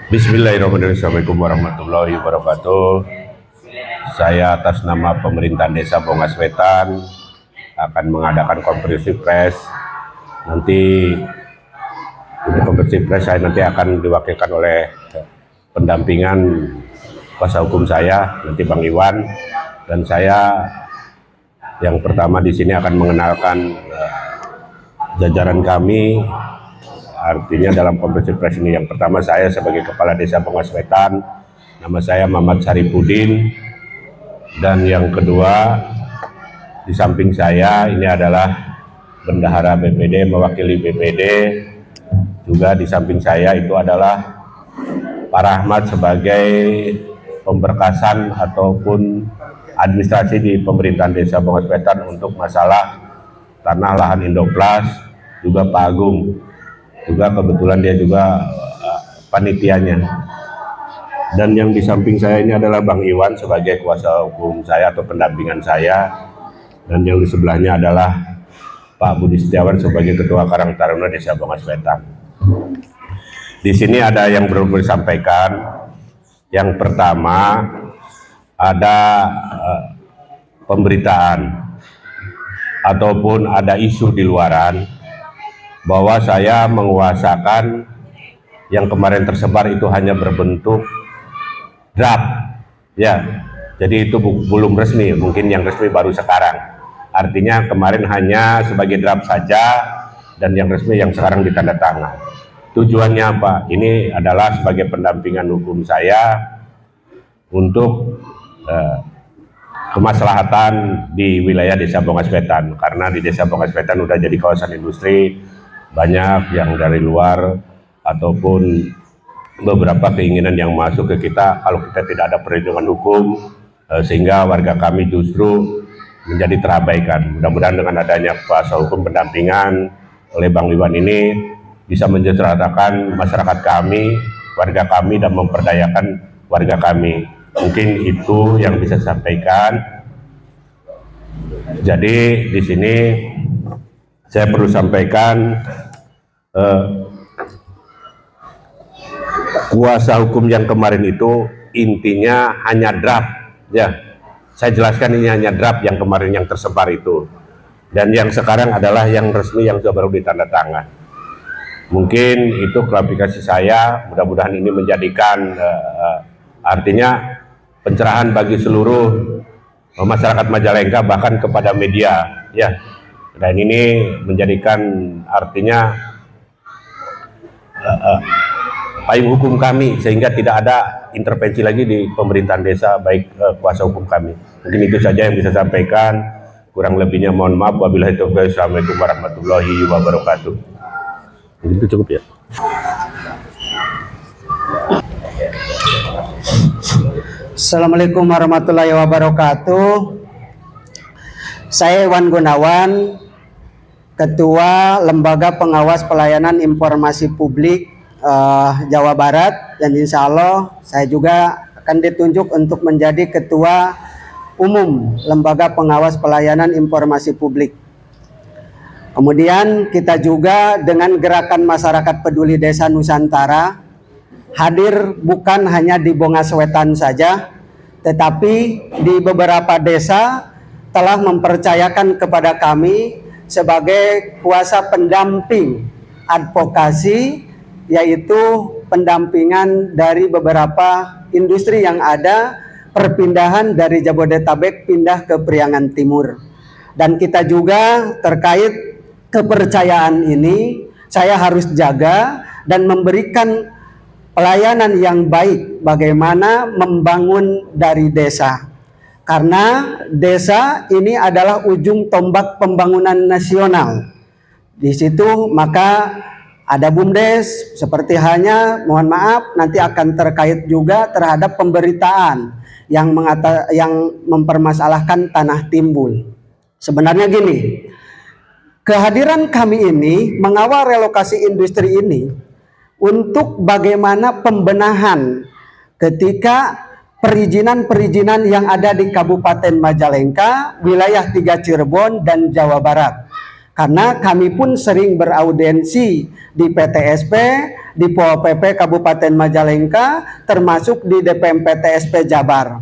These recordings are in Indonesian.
Bismillahirrahmanirrahim. Assalamualaikum warahmatullahi wabarakatuh. Saya atas nama pemerintahan Desa Bongas Wetan akan mengadakan konferensi pers. Nanti di konferensi pers saya nanti akan diwakilkan oleh pendampingan kuasa hukum saya, nanti Bang Iwan, dan saya yang pertama di sini akan mengenalkan jajaran kami. Artinya dalam konferensi pers ini yang pertama saya sebagai Kepala Desa Bongas Wetan, nama saya Mamat Saripudin, dan yang kedua di samping saya ini adalah Bendahara BPD mewakili BPD, juga di samping saya itu adalah Pak Rahmat sebagai pemberkasan ataupun administrasi di pemerintahan Desa Bongas Wetan untuk masalah tanah lahan Indoplas, juga Pak Agung. Juga kebetulan dia juga panitianya. Dan yang di samping saya ini adalah Bang Iwan sebagai kuasa hukum saya atau pendampingan saya, dan yang di sebelahnya adalah Pak Budi Setiawan sebagai Ketua Karang Taruna Desa Bongas Wetan. Di sini ada yang perlu disampaikan. Yang pertama ada pemberitaan ataupun ada isu di luaran bahwa saya menguasakan yang kemarin tersebar itu hanya berbentuk draft, ya. Jadi itu belum resmi, mungkin yang resmi baru sekarang. Artinya kemarin hanya sebagai draft saja, dan yang resmi yang sekarang ditandatangan. Tujuannya apa? Ini adalah sebagai pendampingan hukum saya untuk kemaslahatan di wilayah Desa Bongas Wetan, karena di Desa Bongas Wetan udah jadi kawasan industri. Banyak yang dari luar ataupun beberapa keinginan yang masuk ke kita kalau kita tidak ada perlindungan hukum, sehingga warga kami justru menjadi terabaikan. Mudah-mudahan dengan adanya kuasa hukum pendampingan oleh Bang Iwan ini bisa mensejahterakan masyarakat kami, warga kami, dan memperdayakan warga kami. Mungkin itu yang bisa saya sampaikan. Jadi di sini saya perlu sampaikan kuasa hukum yang kemarin itu intinya hanya draft, ya. Saya jelaskan ini hanya draft yang kemarin yang tersebar itu, dan yang sekarang adalah yang resmi yang sudah baru ditandatangan. Mungkin itu klarifikasi saya. Mudah-mudahan ini menjadikan artinya pencerahan bagi seluruh masyarakat Majalengka, bahkan kepada media, ya. Dan ini menjadikan artinya payung hukum kami, sehingga tidak ada intervensi lagi di pemerintahan desa, baik kuasa hukum kami. Mungkin itu saja yang bisa saya sampaikan. Kurang lebihnya mohon maaf. Wabillahi taufiq. Assalamualaikum warahmatullahi wabarakatuh. Mungkin itu cukup, ya. Assalamualaikum warahmatullahi wabarakatuh. Saya Iwan Gunawan, Ketua Lembaga Pengawas Pelayanan Informasi Publik Jawa Barat, dan insya Allah saya juga akan ditunjuk untuk menjadi Ketua Umum Lembaga Pengawas Pelayanan Informasi Publik. Kemudian kita juga dengan Gerakan Masyarakat Peduli Desa Nusantara hadir bukan hanya di Bongas Wetan saja, tetapi di beberapa desa telah mempercayakan kepada kami sebagai kuasa pendamping advokasi, yaitu pendampingan dari beberapa industri yang ada, perpindahan dari Jabodetabek pindah ke Priangan Timur. Dan kita juga terkait kepercayaan ini, saya harus jaga dan memberikan pelayanan yang baik, bagaimana membangun dari desa. Karena desa ini adalah ujung tombak pembangunan nasional. Di situ maka ada BUMDes, seperti hanya mohon maaf nanti akan terkait juga terhadap pemberitaan. yang mempermasalahkan tanah timbul. Sebenarnya gini, kehadiran kami ini mengawal relokasi industri ini untuk bagaimana pembenahan ketika perizinan-perizinan yang ada di Kabupaten Majalengka, wilayah 3 Cirebon dan Jawa Barat. Karena kami pun sering beraudiensi di PTSP, di Pol PP Kabupaten Majalengka, termasuk di DPM PTSP Jabar.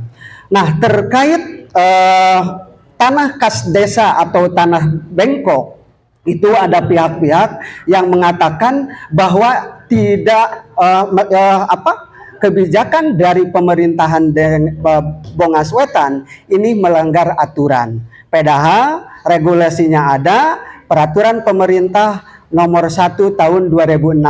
Nah, terkait tanah kas desa atau tanah bengkok, itu ada pihak-pihak yang mengatakan bahwa tidak kebijakan dari pemerintahan Bongas Wetan ini melanggar aturan. Padahal regulasinya ada, peraturan pemerintah nomor 1 tahun 2016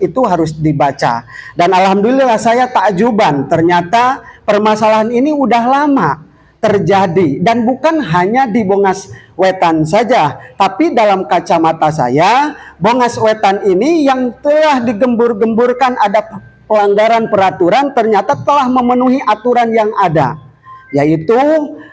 itu harus dibaca. Dan alhamdulillah saya takjuban, ternyata permasalahan ini udah lama terjadi dan bukan hanya di Bongas Wetan saja, tapi dalam kacamata saya Bongas Wetan ini yang telah digembur-gemburkan ada pelanggaran peraturan ternyata telah memenuhi aturan yang ada, yaitu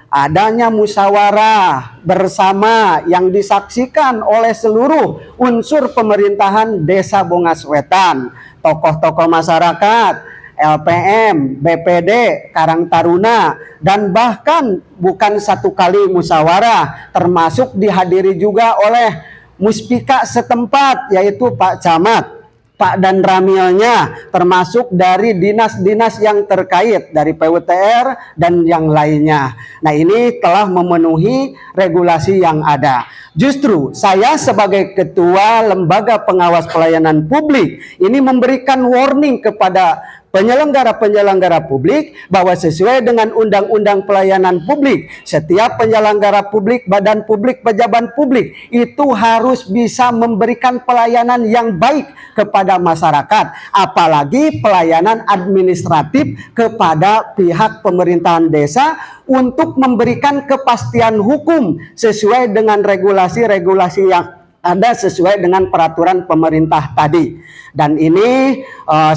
adanya musyawarah bersama yang disaksikan oleh seluruh unsur pemerintahan Desa Bongas Wetan, tokoh-tokoh masyarakat, LPM, BPD, Karang Taruna, dan bahkan bukan satu kali musyawarah, termasuk dihadiri juga oleh muspika setempat, yaitu Pak Camat, Pak dan Ramilnya, termasuk dari dinas-dinas yang terkait, dari PUTR dan yang lainnya. Nah, ini telah memenuhi regulasi yang ada. Justru saya sebagai ketua Lembaga Pengawas Pelayanan Publik ini memberikan warning kepada penyelenggara-penyelenggara publik bahwa sesuai dengan Undang-Undang Pelayanan Publik, setiap penyelenggara publik, badan publik, pejabat publik itu harus bisa memberikan pelayanan yang baik kepada masyarakat, apalagi pelayanan administratif kepada pihak pemerintahan desa untuk memberikan kepastian hukum sesuai dengan regulasi-regulasi yang ada sesuai dengan peraturan pemerintah tadi. Dan ini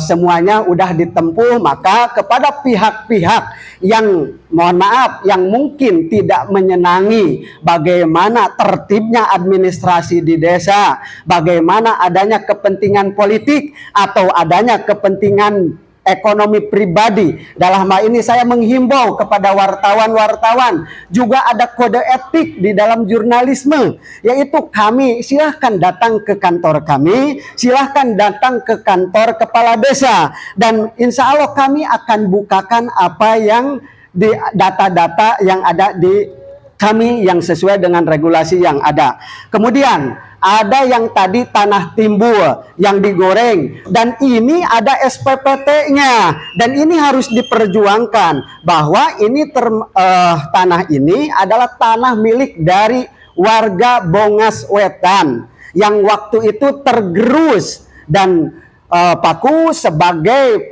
semuanya udah ditempuh, maka kepada pihak-pihak yang mohon maaf yang mungkin tidak menyenangi bagaimana tertibnya administrasi di desa, bagaimana adanya kepentingan politik atau adanya kepentingan ekonomi pribadi. Dalam hal ini saya menghimbau kepada wartawan-wartawan, juga ada kode etik di dalam jurnalisme, yaitu kami silahkan datang ke kantor kami, silahkan datang ke kantor kepala desa, dan insya Allah kami akan bukakan apa yang di data-data yang ada di kami yang sesuai dengan regulasi yang ada. Kemudian ada yang tadi tanah timbul yang digoreng, dan ini ada SPPT-nya, dan ini harus diperjuangkan bahwa ini tanah ini adalah tanah milik dari warga Bongas Wetan yang waktu itu tergerus, dan Paku sebagai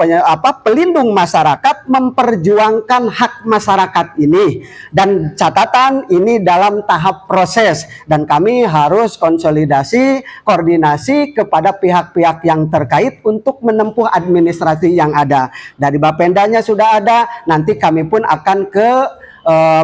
pelindung masyarakat memperjuangkan hak masyarakat ini, dan catatan ini dalam tahap proses, dan kami harus konsolidasi, koordinasi kepada pihak-pihak yang terkait untuk menempuh administrasi yang ada. Dari Bapendanya sudah ada, nanti kami pun akan ke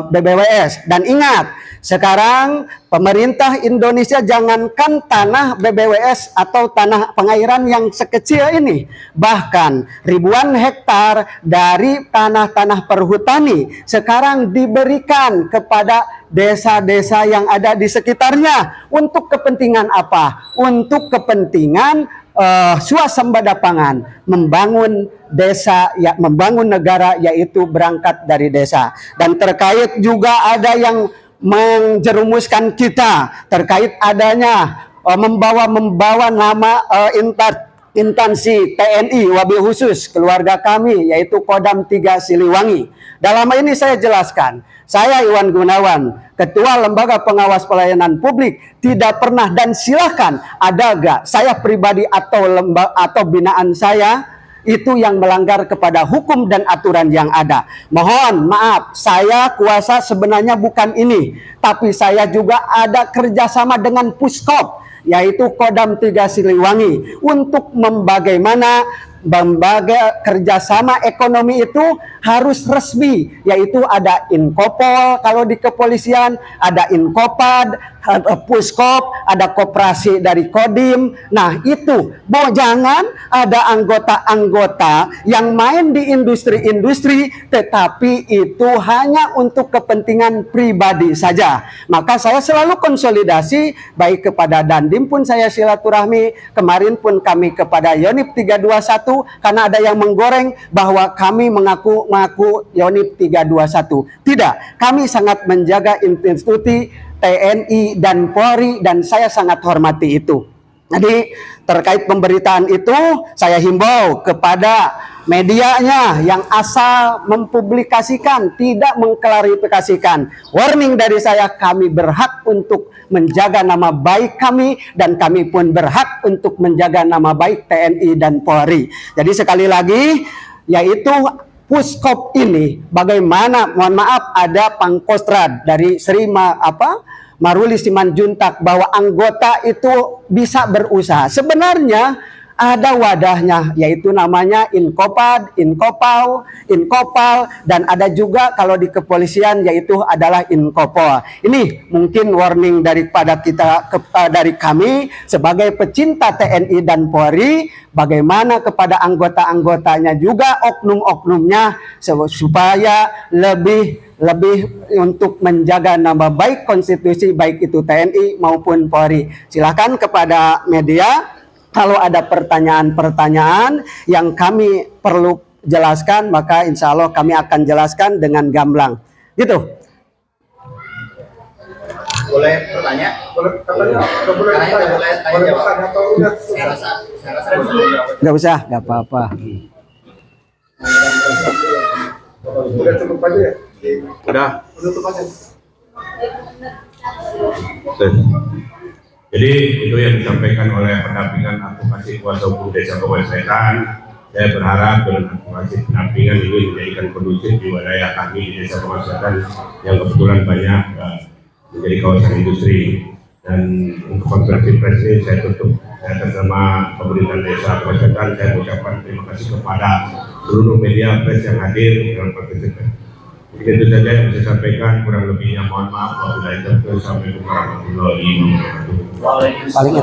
BBWS. Dan ingat, sekarang pemerintah Indonesia jangankan tanah BBWS atau tanah pengairan yang sekecil ini, bahkan ribuan hektar dari tanah-tanah perhutani sekarang diberikan kepada desa-desa yang ada di sekitarnya. Untuk kepentingan apa? Untuk kepentingan swasembada pangan, membangun desa, ya, membangun negara, yaitu berangkat dari desa. Dan terkait juga ada yang menjerumuskan kita terkait adanya membawa nama instansi TNI wabil khusus keluarga kami, yaitu Kodam 3 Siliwangi. Dalam hal ini saya jelaskan, saya Iwan Gunawan, Ketua Lembaga Pengawas Pelayanan Publik, tidak pernah, dan silahkan ada gak saya pribadi atau binaan saya itu yang melanggar kepada hukum dan aturan yang ada. Mohon maaf, saya kuasa sebenarnya bukan ini, tapi saya juga ada kerjasama dengan Puskop, yaitu Kodam 3 Siliwangi, untuk bagaimana lembaga kerjasama ekonomi itu harus resmi, yaitu ada Inkopol kalau di kepolisian, ada Inkopad, ada Puskop, ada koperasi dari Kodim. Nah itu, jangan ada anggota-anggota yang main di industri-industri, tetapi itu hanya untuk kepentingan pribadi saja. Maka saya selalu konsolidasi, baik kepada Dandim pun saya silaturahmi, kemarin pun kami kepada Yonip 321, karena ada yang menggoreng bahwa kami mengaku Yonip 321. Tidak, kami sangat menjaga institusi TNI dan Polri, dan saya sangat hormati itu. Jadi terkait pemberitaan itu, saya himbau kepada medianya yang asal mempublikasikan, tidak mengklarifikasikan. Warning dari saya, kami berhak untuk menjaga nama baik kami, dan kami pun berhak untuk menjaga nama baik TNI dan Polri. Jadi sekali lagi, yaitu Puskop ini, bagaimana, mohon maaf, ada Pangkostrad dari Sri Maruli Simanjuntak, bahwa anggota itu bisa berusaha. Sebenarnya ada wadahnya, yaitu namanya Inkopad, Inkopal, dan ada juga kalau di kepolisian yaitu adalah Inkopol. Ini mungkin warning daripada dari kami sebagai pecinta TNI dan Polri, bagaimana kepada anggota-anggotanya juga, oknum-oknumnya, supaya lebih untuk menjaga nama baik konstitusi, baik itu TNI maupun Polri. Silakan kepada media, kalau ada pertanyaan-pertanyaan yang kami perlu jelaskan, maka insya Allah kami akan jelaskan dengan gamblang. Gitu. Boleh bertanya? Boleh bertanya. Boleh tanya jawab. Saya rasa Nggak usah, nggak apa-apa. Udah cukup aja ya? Udah. Tutup aja. Jadi itu yang disampaikan oleh pendampingan advokasi kuasa hukum Desa Bogor Wetan. Saya berharap dengan advokasi pendampingan ini menjadikan kondusif di wilayah kami di Desa Bogor Wetan yang kebetulan banyak menjadi kawasan industri. Dan untuk konferensi pers ini saya tutup. Saya atas nama pemerintahan Desa Bogor Wetan, saya ucapkan terima kasih kepada seluruh media pers yang hadir dalam konferensi pers. Mungkin itu saja yang saya sampaikan, kurang lebihnya mohon maaf. Wabillahi taufiq, assalamualaikum warahmatullahi wabarakatuh. Paling